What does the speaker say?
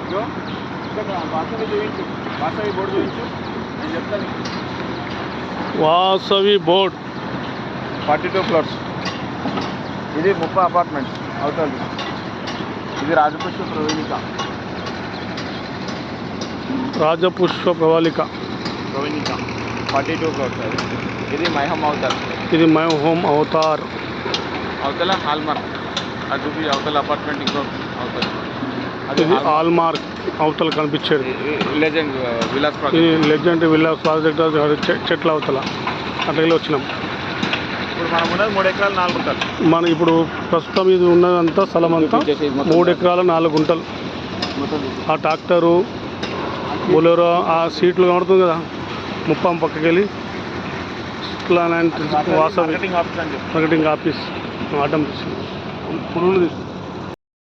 ఇగో ఇక్కడ వాసవి చూపించు, వాసవి బోర్డు చూపించు, నేను చెప్తాను. Vasavi board 42 floors. ఇది 30 అపార్ట్మెంట్స్ అవుతుంది. ఇది రాజపుష్ప ప్రవళిక. రాజపుష్ప ప్రవళిక 42 ఫ్లోర్స్. ఇది మై హోమ్ అవతార్. ఇది మై హోమ్ అవతార్. అవతల హాల్మార్క్. అది చూపి అవతల అపార్ట్మెంట్ ఇంకో అవుతుంది. ఇది హాల్మార్క్ అవతల కనిపించేది. లెజెండ్ విలాస్ ఇది ప్రాజెక్ట్. లెజెండ్ విల్లాస్ ప్రాజెక్ట్ చెట్ల అవతల అట్లా వచ్చినాం. ఇప్పుడు మనం ఉన్నది 3 ఎకరాలు 4 గుంటలు. మన ఇప్పుడు ప్రస్తుతం ఇది ఉన్నదంతా స్థలం అంతా 3 ఎకరాల 4 గుంటలు. ఆ ట్రాక్టరు బొలెరో ఆ సీట్లు కనబడుతుంది కదా, ముప్పం పక్కకి వెళ్ళి వాసవి మార్కెటింగ్ ఆఫీస్ అని చెప్పి మార్కెటింగ్ ఆఫీస్ అడ్డం పురుగులు